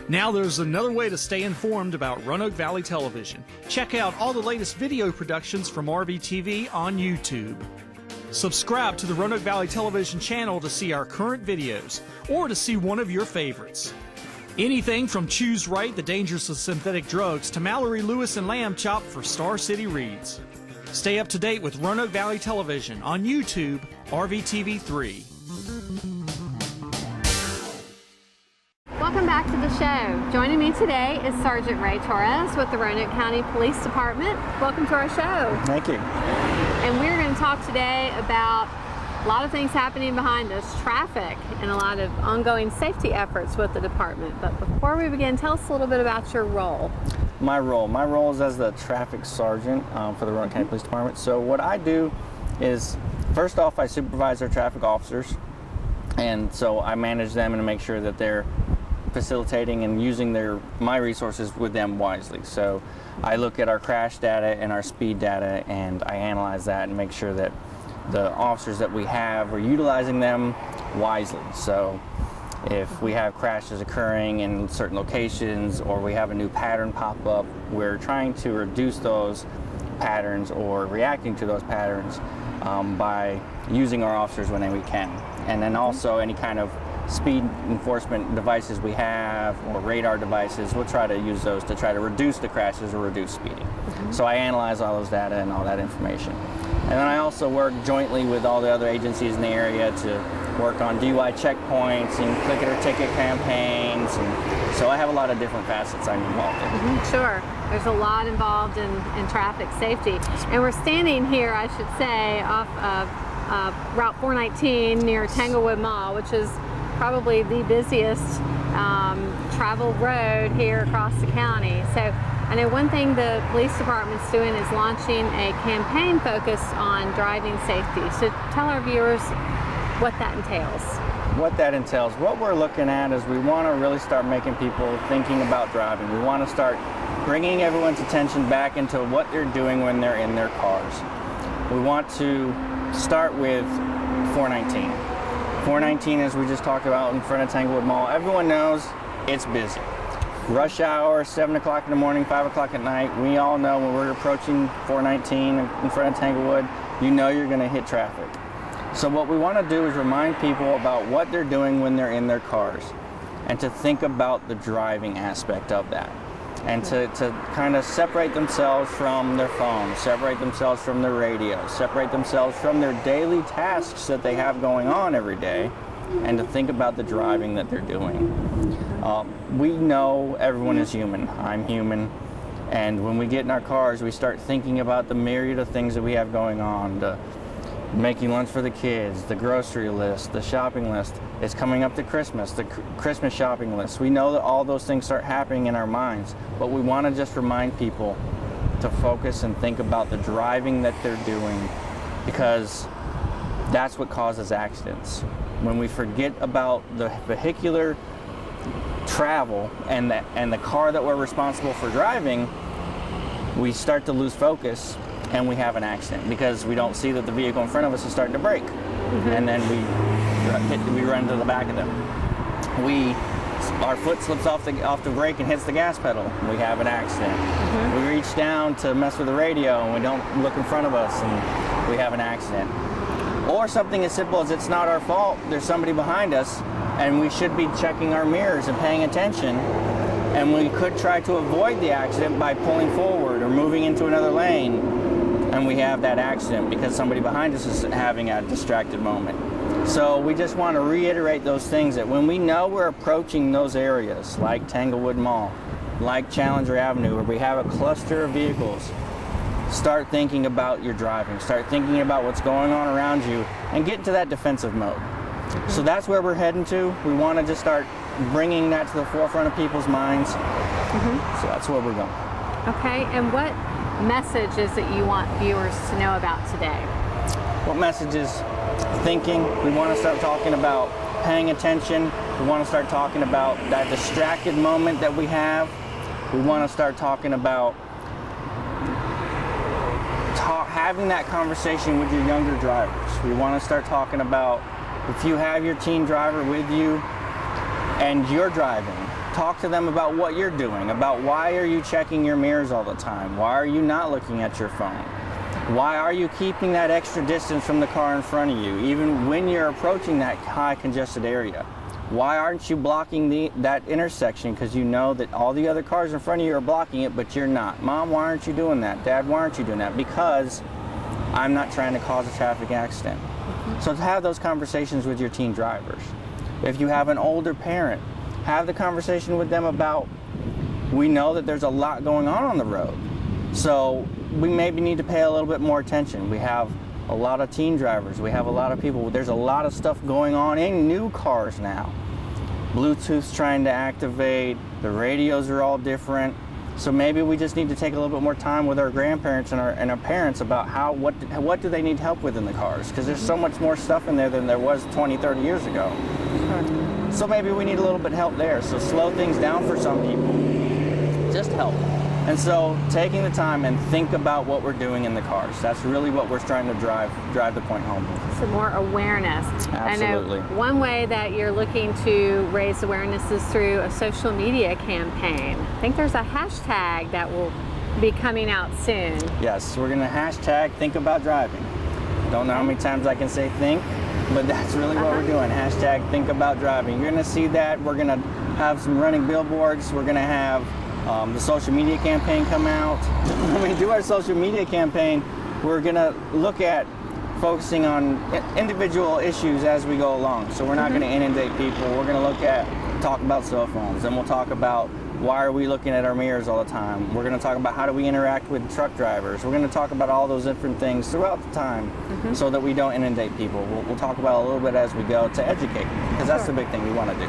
Now there's another way to stay informed about Roanoke Valley Television. Check out all the latest video productions from RVTV on YouTube. Subscribe to the Roanoke Valley Television channel to see our current videos or to see one of your favorites. Anything from Choose Right, the Dangers of Synthetic Drugs, to Mallory Lewis and Lamb Chop for Star City Reads. Stay up to date with Roanoke Valley Television on YouTube, RVTV3. Welcome back to the show. Joining me today is Sergeant Ray Torres with the Roanoke County Police Department. Welcome to our show. Thank you. And we're going to talk today about a lot of things happening behind us, traffic, and a lot of ongoing safety efforts with the department. But before we begin, tell us a little bit about your role. My role is as the traffic sergeant for the Roanoke County Police Department. So what I do is, first off, I supervise our traffic officers, and so I manage them and make sure that they're facilitating and using my resources with them wisely. So I look at our crash data and our speed data, and I analyze that and make sure that the officers that we have are utilizing them wisely. So if we have crashes occurring in certain locations or we have a new pattern pop up, we're trying to reduce those patterns or reacting to those patterns by using our officers when we can. And then also any kind of speed enforcement devices we have or radar devices, we'll try to use those to try to reduce the crashes or reduce speeding. So I analyze all those data and all that information. And then I also work jointly with all the other agencies in the area to work on DUI checkpoints and click it or ticket campaigns. And so I have a lot of different facets I'm involved in. Sure. There's a lot involved in traffic safety. And we're standing here, I should say, off of Route 419 near Tanglewood Mall, which is probably the busiest traveled road here across the county. So I know one thing the police department's doing is launching a campaign focused on driving safety. So tell our viewers what that entails. What we're looking at is we want to really start making people thinking about driving. We want to start bringing everyone's attention back into what they're doing when they're in their cars. We want to start with 419. 419, as we just talked about, in front of Tanglewood Mall. Everyone knows it's busy. Rush hour, 7 o'clock in the morning, 5 o'clock at night. We all know when we're approaching 419 in front of Tanglewood, you know you're going to hit traffic. So what we want to do is remind people about what they're doing when they're in their cars and to think about the driving aspect of that. And to kind of separate themselves from their phones, separate themselves from their radio, separate themselves from their daily tasks that they have going on every day, and to think about the driving that they're doing. We know everyone is human. I'm human. And when we get in our cars, we start thinking about the myriad of things that we have going on. Making lunch for the kids, the grocery list, the shopping list. It's coming up to Christmas, the Christmas shopping list. We know that all those things start happening in our minds, but we want to just remind people to focus and think about the driving that they're doing, because that's what causes accidents. When we forget about the vehicular travel and the car that we're responsible for driving, we start to lose focus and we have an accident because we don't see that the vehicle in front of us is starting to brake. And then we run to the back of them. Our foot slips off the brake and hits the gas pedal. We have an accident. We reach down to mess with the radio and we don't look in front of us and we have an accident. Or something as simple as it's not our fault, there's somebody behind us and we should be checking our mirrors and paying attention, and we could try to avoid the accident by pulling forward or moving into another lane, and we have that accident because somebody behind us is having a distracted moment. So we just want to reiterate those things, that when we know we're approaching those areas like Tanglewood Mall, like Challenger Avenue, where we have a cluster of vehicles, start thinking about your driving, start thinking about what's going on around you, and get into that defensive mode. So that's where we're heading to. We want to just start bringing that to the forefront of people's minds. So that's where we're going. Okay, and what message is it you want viewers to know about today? What message is thinking? We want to start talking about paying attention. We want to start talking about that distracted moment that we have. We want to start talking about having that conversation with your younger drivers. We want to start talking about, if you have your teen driver with you and you're driving, Talk to them about what you're doing, about why are you checking your mirrors all the time? Why are you not looking at your phone? Why are you keeping that extra distance from the car in front of you, even when you're approaching that high congested area? Why aren't you blocking that intersection because you know that all the other cars in front of you are blocking it, but you're not? Mom, why aren't you doing that? Dad, why aren't you doing that? Because I'm not trying to cause a traffic accident. So to have those conversations with your teen drivers. If you have an older parent, have the conversation with them about, we know that there's a lot going on the road. So we maybe need to pay a little bit more attention. We have a lot of teen drivers. We have a lot of people. There's a lot of stuff going on in new cars now. Bluetooth's trying to activate. The radios are all different. So maybe we just need to take a little bit more time with our grandparents and our parents about what do they need help with in the cars, because there's so much more stuff in there than there was 20, 30 years ago. So maybe we need a little bit of help there. So slow things down for some people. Just help. And so taking the time and think about what we're doing in the cars. That's really what we're trying to drive the point home with. Some more awareness. Absolutely. I know one way that you're looking to raise awareness is through a social media campaign. I think there's a hashtag that will be coming out soon. Yes, we're going to hashtag think about driving. Don't know how many times I can say think, but that's really what we're doing. Hashtag think about driving. You're going to see that. We're going to have some running billboards. We're going to have the social media campaign come out. When we do our social media campaign, we're going to look at focusing on individual issues as we go along. So we're not going to inundate people. We're going to talk about cell phones, and we'll talk about why are we looking at our mirrors all the time. We're going to talk about how do we interact with truck drivers. We're going to talk about all those different things throughout the time so that we don't inundate people. We'll talk about a little bit as we go to educate, because that's the big thing we want to do.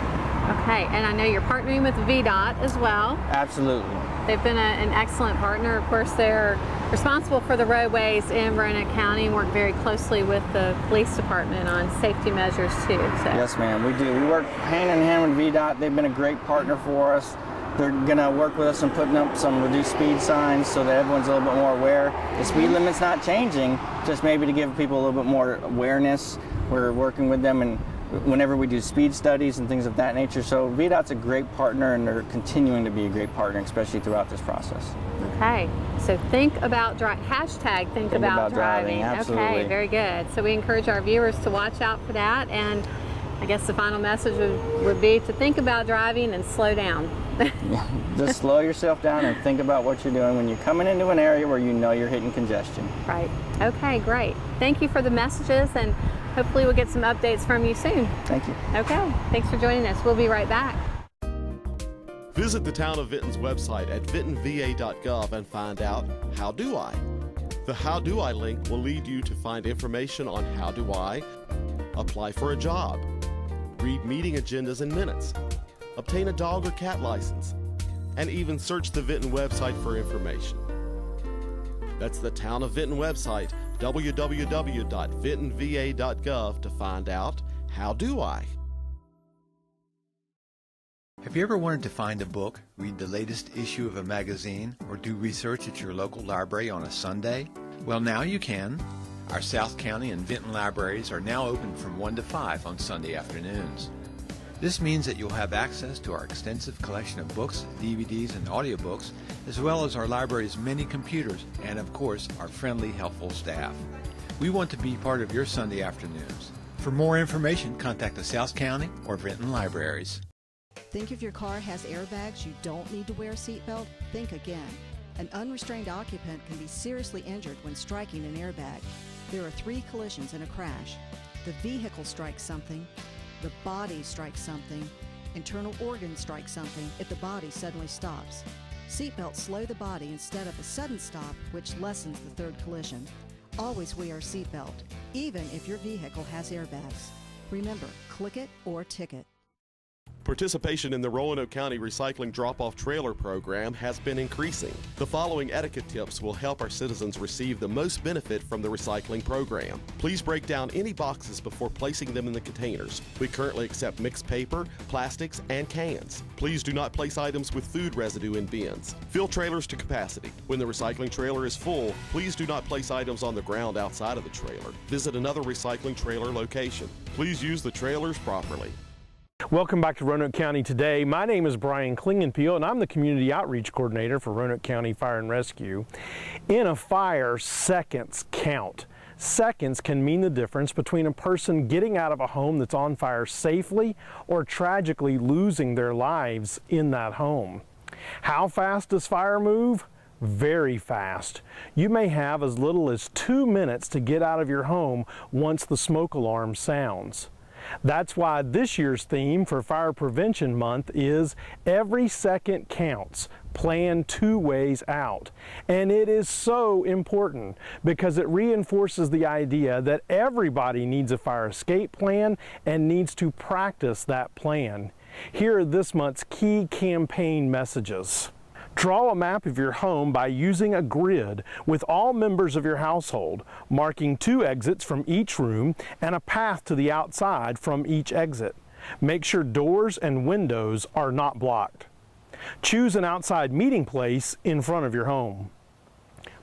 Okay, and I know you're partnering with VDOT as well. Absolutely. They've been an excellent partner. Of course, they're responsible for the roadways in Roanoke County and work very closely with the police department on safety measures too. So. Yes, ma'am, we do. We work hand in hand with VDOT. They've been a great partner for us. They're going to work with us on putting up some reduced speed signs so that everyone's a little bit more aware. The speed limit's not changing, just maybe to give people a little bit more awareness. We're working with them, and whenever we do speed studies and things of that nature. So VDOT's a great partner, and they're continuing to be a great partner, especially throughout this process. Okay, so think about hashtag think about driving. Absolutely. Okay, very good. So we encourage our viewers to watch out for that, and I guess the final message would be to think about driving and slow down. Yeah, just slow yourself down and think about what you're doing when you're coming into an area where you know you're hitting congestion. Right. Okay, great. Thank you for the messages, and hopefully we'll get some updates from you soon. Thank you. Okay, thanks for joining us. We'll be right back. Visit the Town of Vinton's website at vintonva.gov and find out, how do I? The How Do I link will lead you to find information on how do I apply for a job, read meeting agendas and minutes, obtain a dog or cat license, and even search the Vinton website for information. That's the Town of Vinton website, www.vintonva.gov, to find out, how do I? Have you ever wanted to find a book, read the latest issue of a magazine, or do research at your local library on a Sunday? Well, now you can. Our South County and Vinton libraries are now open from 1 to 5 on Sunday afternoons. This means that you'll have access to our extensive collection of books, DVDs, and audiobooks, as well as our library's many computers and, of course, our friendly, helpful staff. We want to be part of your Sunday afternoons. For more information, contact the South County or Vinton libraries. Think if your car has airbags you don't need to wear a seatbelt? Think again. An unrestrained occupant can be seriously injured when striking an airbag. There are 3 collisions in a crash. The vehicle strikes something, the body strikes something, internal organs strike something if the body suddenly stops. Seatbelts slow the body instead of a sudden stop, which lessens the 3rd collision. Always wear a seatbelt, even if your vehicle has airbags. Remember, click it or ticket. Participation in the Roanoke County Recycling Drop-Off Trailer Program has been increasing. The following etiquette tips will help our citizens receive the most benefit from the recycling program. Please break down any boxes before placing them in the containers. We currently accept mixed paper, plastics, and cans. Please do not place items with food residue in bins. Fill trailers to capacity. When the recycling trailer is full, please do not place items on the ground outside of the trailer. Visit another recycling trailer location. Please use the trailers properly. Welcome back to Roanoke County Today. My name is Brian Klingenpeel, and I'm the Community Outreach Coordinator for Roanoke County Fire and Rescue. In a fire, seconds count. Seconds can mean the difference between a person getting out of a home that's on fire safely or tragically losing their lives in that home. How fast does fire move? Very fast. You may have as little as 2 minutes to get out of your home once the smoke alarm sounds. That's why this year's theme for Fire Prevention Month is Every Second Counts. Plan 2 ways out. And it is so important because it reinforces the idea that everybody needs a fire escape plan and needs to practice that plan. Here are this month's key campaign messages. Draw a map of your home by using a grid with all members of your household, marking 2 exits from each room and a path to the outside from each exit. Make sure doors and windows are not blocked. Choose an outside meeting place in front of your home.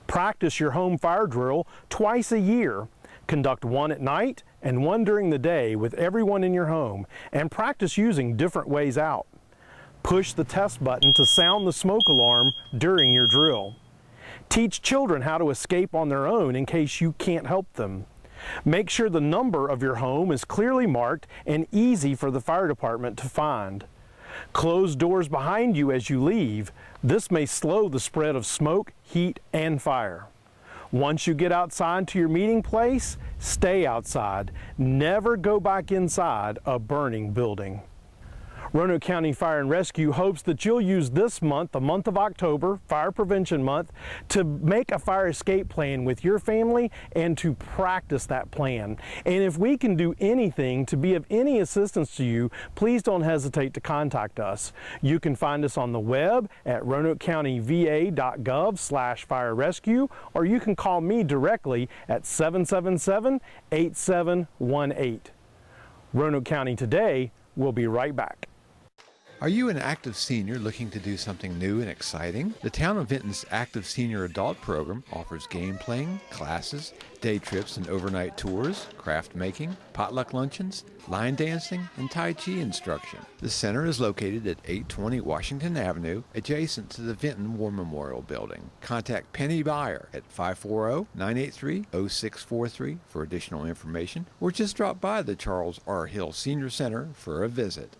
Practice your home fire drill twice a year. Conduct one at night and one during the day with everyone in your home, and practice using different ways out. Push the test button to sound the smoke alarm during your drill. Teach children how to escape on their own in case you can't help them. Make sure the number of your home is clearly marked and easy for the fire department to find. Close doors behind you as you leave. This may slow the spread of smoke, heat, and fire. Once you get outside to your meeting place, stay outside. Never go back inside a burning building. Roanoke County Fire and Rescue hopes that you'll use this month, the month of October, Fire Prevention Month, to make a fire escape plan with your family and to practice that plan. And if we can do anything to be of any assistance to you, please don't hesitate to contact us. You can find us on the web at roanokecountyva.gov/fire rescue, or you can call me directly at 777-8718. Roanoke County Today, we'll be right back. Are you an active senior looking to do something new and exciting? The Town of Vinton's Active Senior Adult Program offers game playing, classes, day trips and overnight tours, craft making, potluck luncheons, line dancing, and Tai Chi instruction. The center is located at 820 Washington Avenue, adjacent to the Vinton War Memorial Building. Contact Penny Byer at 540-983-0643 for additional information, or just drop by the Charles R. Hill Senior Center for a visit.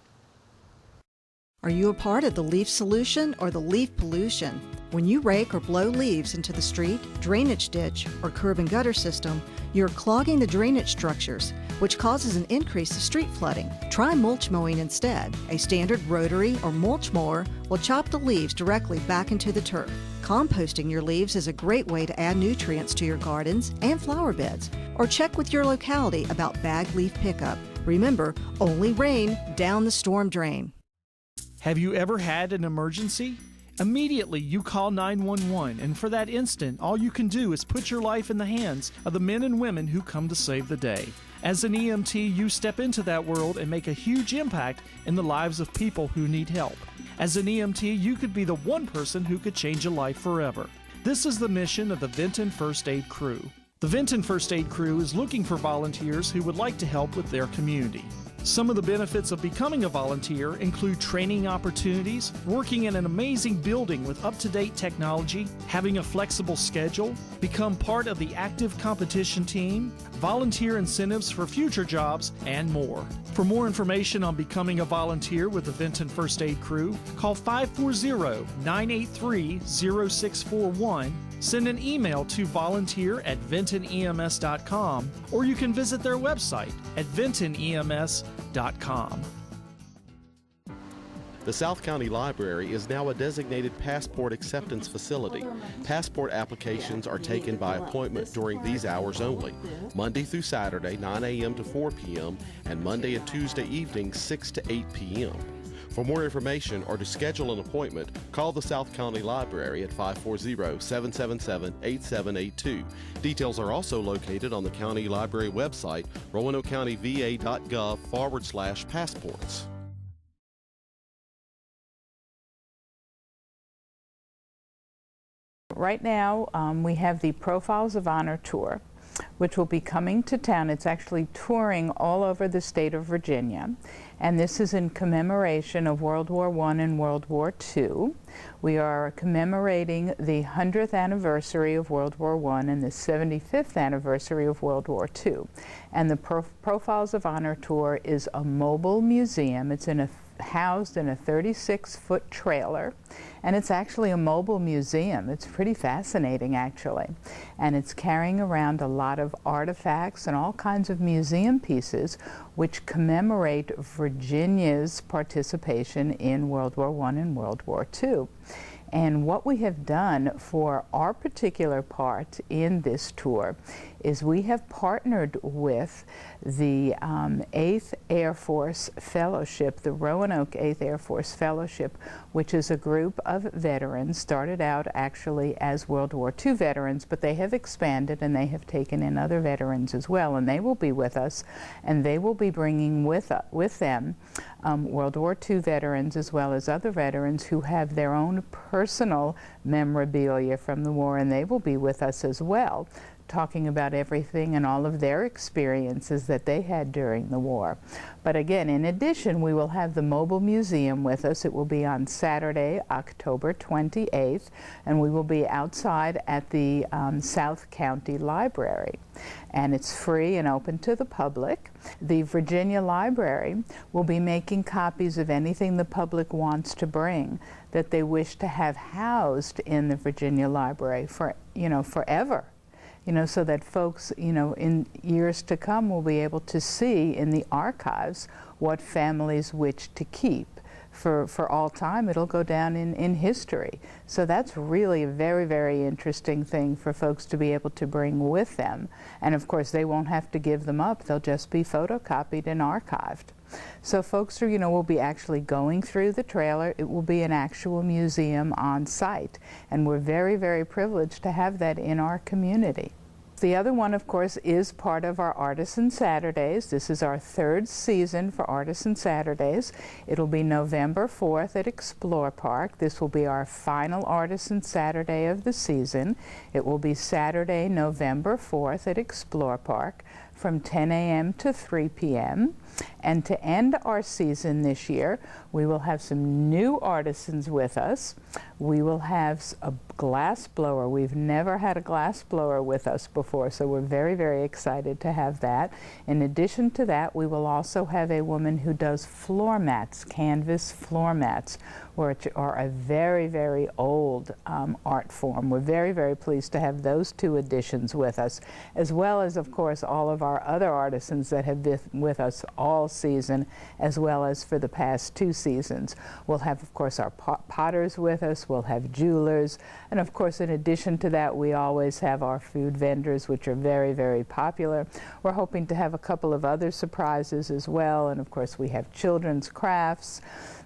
Are you a part of the leaf solution or the leaf pollution? When you rake or blow leaves into the street, drainage ditch, or curb and gutter system, you're clogging the drainage structures, which causes an increase of street flooding. Try mulch mowing instead. A standard rotary or mulch mower will chop the leaves directly back into the turf. Composting your leaves is a great way to add nutrients to your gardens and flower beds. Or check with your locality about bag leaf pickup. Remember, only rain down the storm drain. Have you ever had an emergency? Immediately, you call 911, and for that instant, all you can do is put your life in the hands of the men and women who come to save the day. As an EMT, you step into that world and make a huge impact in the lives of people who need help. As an EMT, you could be the one person who could change a life forever. This is the mission of the Vinton First Aid Crew. The Vinton First Aid Crew is looking for volunteers who would like to help with their community. Some of the benefits of becoming a volunteer include training opportunities, working in an amazing building with up-to-date technology, having a flexible schedule, become part of the active competition team, volunteer incentives for future jobs, and more. For more information on becoming a volunteer with the Vinton First Aid Crew, call 540-983-0641, send an email to volunteer@vintonems.com, or you can visit their website at vintonems.com. The South County Library is now a designated passport acceptance facility. Passport applications are taken by appointment during these hours only, Monday through Saturday, 9 a.m. to 4 p.m., and Monday and Tuesday evenings, 6 to 8 p.m. For more information or to schedule an appointment, call the South County Library at 540-777-8782. Details are also located on the County Library website, roanokecountyva.gov/passports. Right now, we have the Profiles of Honor tour. which will be coming to town. It's actually touring all over the state of Virginia, and this is in commemoration of World War I and World War II. We are commemorating the 100th anniversary of World War I and the 75th anniversary of World War II. And the Profiles of Honor tour is a mobile museum. It's housed in a 36-foot trailer, and it's actually a mobile museum. It's pretty fascinating, actually, and it's carrying around a lot of artifacts and all kinds of museum pieces which commemorate Virginia's participation in World War I and World War II. And what we have done for our particular part in this tour is we have partnered with the 8th Air Force Fellowship, the Roanoke 8th Air Force Fellowship, which is a group of veterans, started out actually as World War II veterans, but they have expanded and they have taken in other veterans as well, and they will be with us, and they will be bringing with them World War II veterans as well as other veterans who have their own personal memorabilia from the war, and they will be with us as well, talking about everything and all of their experiences that they had during the war. But again, in addition, we will have the mobile museum with us. It will be on Saturday, October 28th, and we will be outside at the South County Library. And it's free and open to the public. The Virginia Library will be making copies of anything the public wants to bring that they wish to have housed in the Virginia Library for, forever. So that folks, in years to come will be able to see in the archives what families wish to keep. For all time, it'll go down in history. So that's really a very, very interesting thing for folks to be able to bring with them. And of course, they won't have to give them up. They'll just be photocopied and archived. So folks are, will be actually going through the trailer. It will be an actual museum on site. And we're very, very privileged to have that in our community. The other one, of course, is part of our Artisan Saturdays. This is our 3rd season for Artisan Saturdays. It'll be November 4th at Explore Park. This will be our final Artisan Saturday of the season. It will be Saturday, November 4th at Explore Park from 10 a.m. to 3 p.m. And to end our season this year, we will have some new artisans with us. We will have a glass blower. We've never had a glass blower with us before, so we're very, very excited to have that. In addition to that, we will also have a woman who does floor mats, canvas floor mats, which are a very, very old art form. We're very, very pleased to have those 2 additions with us, as well as, of course, all of our other artisans that have been with us all season, as well as for the past 2 seasons. We'll have, of course, our potters with us. We'll have jewelers. And, of course, in addition to that, we always have our food vendors, which are very, very popular. We're hoping to have a couple of other surprises as well. And, of course, we have children's crafts.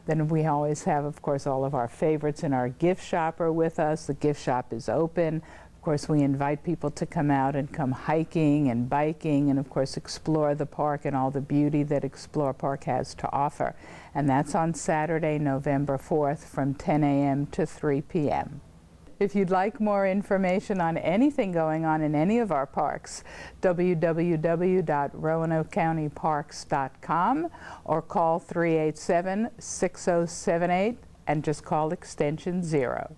Then we always have, of course, all of our favorites in our gift shop are with us. The gift shop is open. Of course, we invite people to come out and come hiking and biking and, of course, explore the park and all the beauty that Explore Park has to offer. And that's on Saturday, November 4th from 10 a.m. to 3 p.m. If you'd like more information on anything going on in any of our parks, www.roanokecountyparks.com or call 387-6078 and just call extension 0.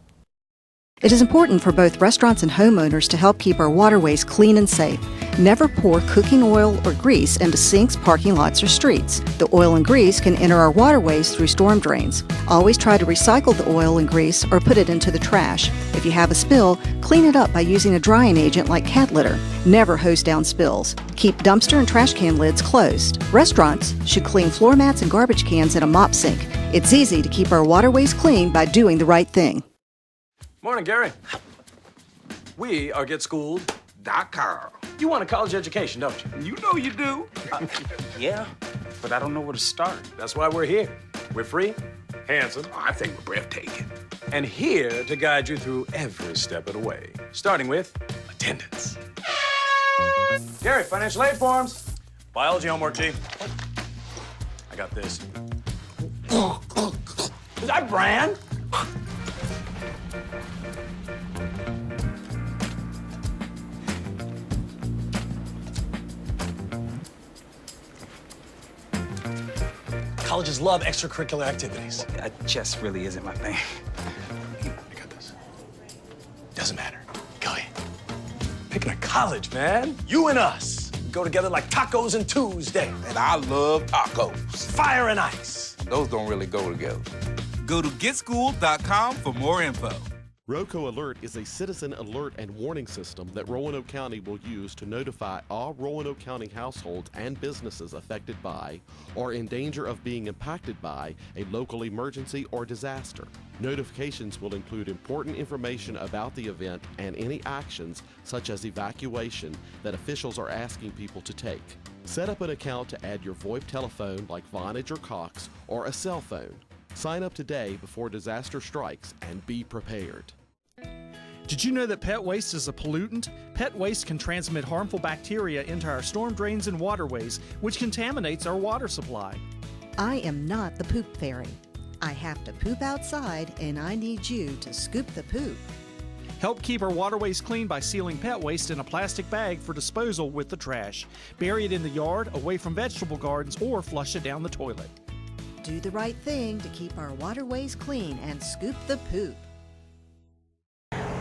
It is important for both restaurants and homeowners to help keep our waterways clean and safe. Never pour cooking oil or grease into sinks, parking lots, or streets. The oil and grease can enter our waterways through storm drains. Always try to recycle the oil and grease or put it into the trash. If you have a spill, clean it up by using a drying agent like cat litter. Never hose down spills. Keep dumpster and trash can lids closed. Restaurants should clean floor mats and garbage cans in a mop sink. It's easy to keep our waterways clean by doing the right thing. Morning, Gary. We are GetSchooled.com. You want a college education, don't you? You know you do. Yeah, but I don't know where to start. That's why we're here. We're free, handsome, I think we're breathtaking. and here to guide you through every step of the way, starting with attendance. Gary, financial aid forms. Biology homework, Chief. I got this. Is that Bran? colleges love extracurricular activities. Chess really isn't my thing. I got this. Doesn't matter. Go ahead. Picking a college, man. You and us. We go together like tacos and Tuesday. And I love tacos. Fire and ice. Those don't really go together. Go to getschool.com for more info. ROCO Alert is a citizen alert and warning system that Roanoke County will use to notify all Roanoke County households and businesses affected by or in danger of being impacted by a local emergency or disaster. Notifications will include important information about the event and any actions, such as evacuation, that officials are asking people to take. Set up an account to add your VoIP telephone like Vonage or Cox or a cell phone. Sign up today before disaster strikes and be prepared. Did you know that pet waste is a pollutant? Pet waste can transmit harmful bacteria into our storm drains and waterways, which contaminates our water supply. I am not the poop fairy. I have to poop outside, and I need you to scoop the poop. Help keep our waterways clean by sealing pet waste in a plastic bag for disposal with the trash. Bury it in the yard, away from vegetable gardens, or flush it down the toilet. Do the right thing to keep our waterways clean and scoop the poop.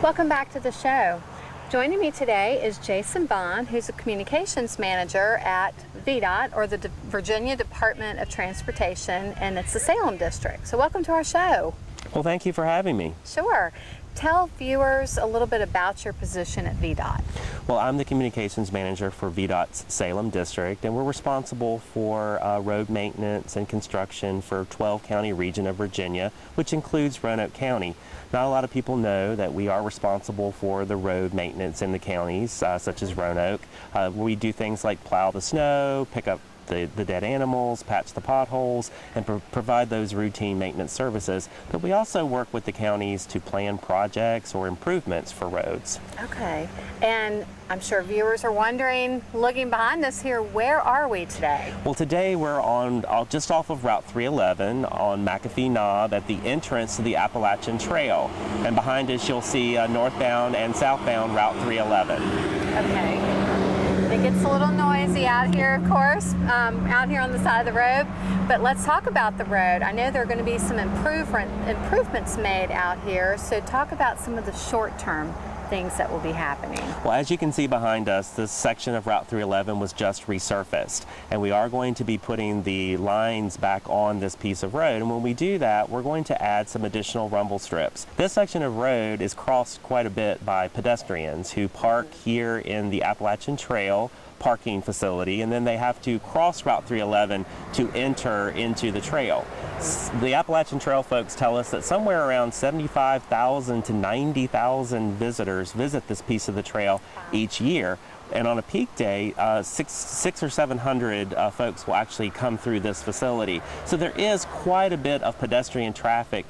Welcome back to the show. Joining me today is Jason Bond, who's a communications manager at VDOT, or the Virginia Department of Transportation, and it's the Salem District. So welcome to our show. Well, thank you for having me. Sure. Tell viewers a little bit about your position at VDOT. Well, I'm the communications manager for VDOT's Salem District, and we're responsible for road maintenance and construction for 12-county region of Virginia, which includes Roanoke County. Not a lot of people know that we are responsible for the road maintenance in the counties, such as Roanoke. We do things like plow the snow, pick up the dead animals, patch the potholes, and provide those routine maintenance services. But we also work with the counties to plan projects or improvements for roads. Okay, and I'm sure viewers are wondering, looking behind us here, where are we today? Well, today we're on just off of Route 311 on McAfee Knob at the entrance to the Appalachian Trail. And behind us you'll see northbound and southbound Route 311. Okay. It gets a little noisy out here, of course, out here on the side of the road, but let's talk about the road. I know there are going to be some improvements made out here, so talk about some of the short-term things that will be happening. Well, as you can see behind us, this section of Route 311 was just resurfaced, and we are going to be putting the lines back on this piece of road, and when we do that, we're going to add some additional rumble strips. This section of road is crossed quite a bit by pedestrians who park here in the Appalachian Trail parking facility, and then they have to cross Route 311 to enter into the trail. The Appalachian Trail folks tell us that somewhere around 75,000 to 90,000 visitors visit this piece of the trail each year. And on a peak day, 600 or 700 folks will actually come through this facility. So there is quite a bit of pedestrian traffic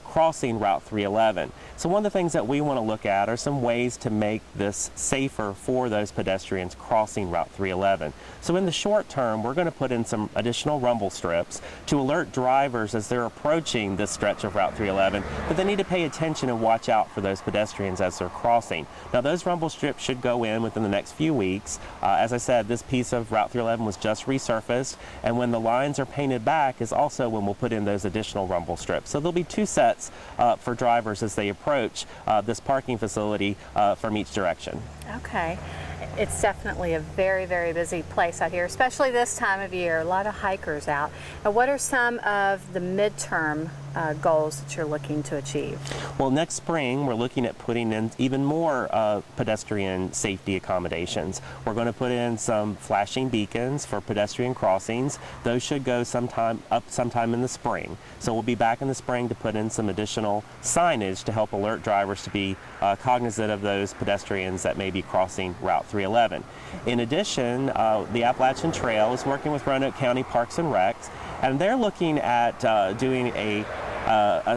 crossing Route 311. So one of the things that we want to look at are some ways to make this safer for those pedestrians crossing Route 311. So in the short term, we're going to put in some additional rumble strips to alert drivers as they're approaching this stretch of Route 311, but they need to pay attention and watch out for those pedestrians as they're crossing. Now those rumble strips should go in within the next few weeks. As I said, this piece of Route 311 was just resurfaced, and when the lines are painted back is also when we'll put in those additional rumble strips. So there'll be two sets for drivers as they approach this parking facility from each direction. Okay. It's definitely a very, very busy place out here, especially this time of year. A lot of hikers out. Now, what are some of the midterm goals that you're looking to achieve? Well, next spring, we're looking at putting in even more pedestrian safety accommodations. We're going to put in some flashing beacons for pedestrian crossings. Those should go sometime in the spring. So we'll be back in the spring to put in some additional signage to help alert drivers to be cognizant of those pedestrians that may be crossing Route 311. In addition, the Appalachian Trail is working with Roanoke County Parks and Recs, and they're looking at doing a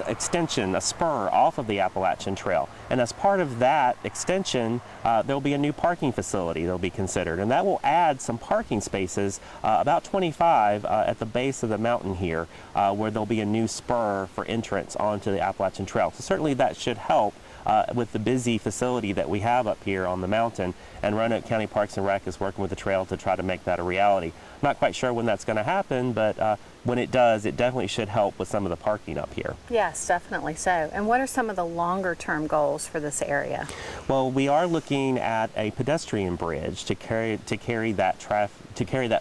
extension, a spur off of the Appalachian Trail. And as part of that extension, there'll be a new parking facility that'll be considered. And that will add some parking spaces, about 25 at the base of the mountain here, where there'll be a new spur for entrance onto the Appalachian Trail. So certainly that should help with the busy facility that we have up here on the mountain, and Roanoke County Parks and Rec is working with the trail to try to make that a reality. I'm not quite sure when that's going to happen, but when it does, it definitely should help with some of the parking up here. Yes, definitely so. And what are some of the longer term goals for this area? Well, we are looking at a pedestrian bridge to carry that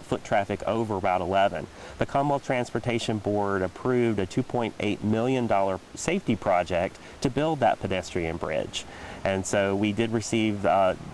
foot traffic over Route 11. The Commonwealth Transportation Board approved a $2.8 million safety project to build that pedestrian bridge. And so we did receive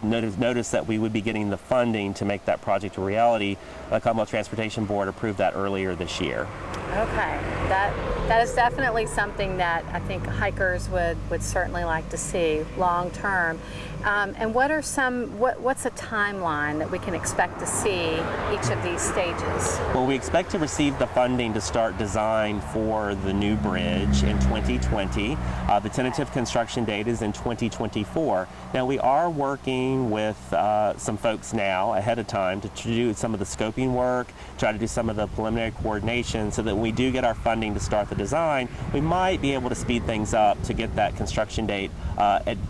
notice that we would be getting the funding to make that project a reality. The Commonwealth Transportation Board approved that earlier this year. Okay, that is definitely something that I think hikers would certainly like to see long term. And what's a timeline that we can expect to see each of these stages? Well, we expect to receive the funding to start design for the new bridge in 2020. The tentative construction date is in 2024. Now, we are working with some folks now ahead of time to do some of the scoping work, try to do some of the preliminary coordination, so that when we do get our funding to start the design, we might be able to speed things up to get that construction date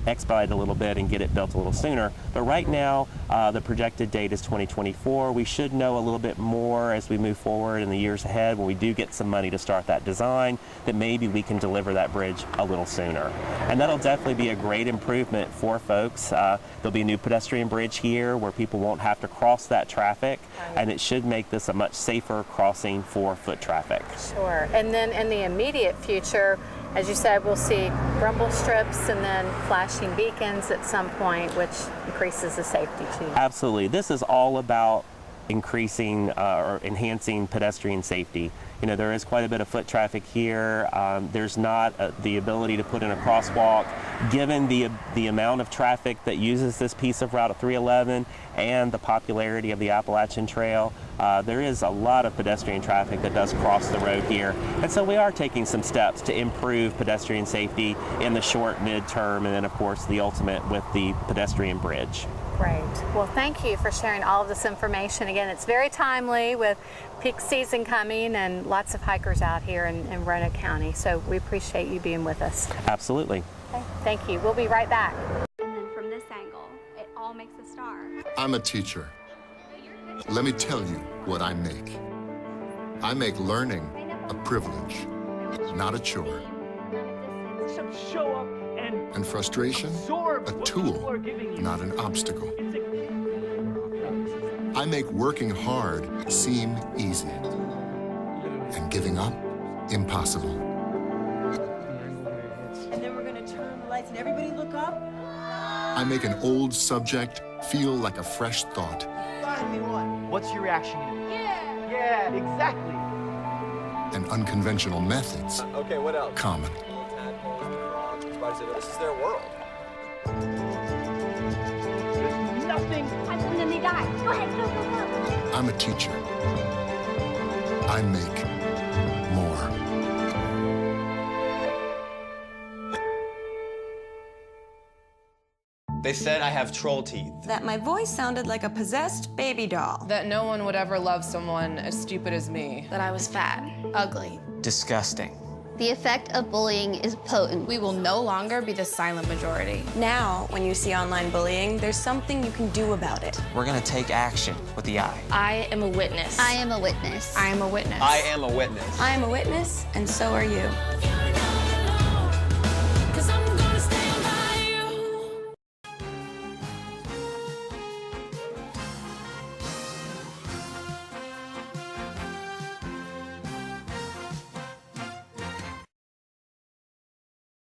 expedited a little bit and get it built a little sooner. But right now, the projected date is 2024. We should know a little bit more as we move forward in the years ahead when we do get some money to start that design, that maybe we can deliver that bridge a little sooner. And that'll definitely be a great improvement for folks. There'll be a new pedestrian bridge here where people won't have to cross that traffic, and it should make this a much safer crossing for foot traffic. Sure. And then in the immediate future, as you said, we'll see rumble strips and then flashing beacons at some point, which increases the safety too. Absolutely. This is all about increasing or enhancing pedestrian safety. You know, there is quite a bit of foot traffic here. There's not the ability to put in a crosswalk. Given the amount of traffic that uses this piece of Route 311 and the popularity of the Appalachian Trail, there is a lot of pedestrian traffic that does cross the road here. And so we are taking some steps to improve pedestrian safety in the short, mid-term, and then of course the ultimate with the pedestrian bridge. Great. Well, thank you for sharing all of this information. Again, it's very timely with peak season coming and lots of hikers out here in Roanoke County. So we appreciate you being with us. Absolutely. Okay. Thank you. We'll be right back. And then from this angle, it all makes a star. I'm a teacher. Let me tell you what I make. I make learning a privilege, not a chore. Show up and frustration, a tool, not an obstacle. I make working hard seem easy and giving up impossible. And then we're going to turn the lights and everybody look up. I make an old subject feel like a fresh thought. What's your reaction? Yeah! Yeah, exactly. And unconventional methods Okay, what else? common. This is their world. There's nothing. And then they die. Go ahead, go, go, go. I'm a teacher. I make more. They said I have troll teeth. That my voice sounded like a possessed baby doll. That no one would ever love someone as stupid as me. That I was fat, ugly. Disgusting. The effect of bullying is potent. We will no longer be the silent majority. Now, when you see online bullying, there's something you can do about it. We're gonna take action with the I. I am a witness. I am a witness. I am a witness. I am a witness. I am a witness, and so are you.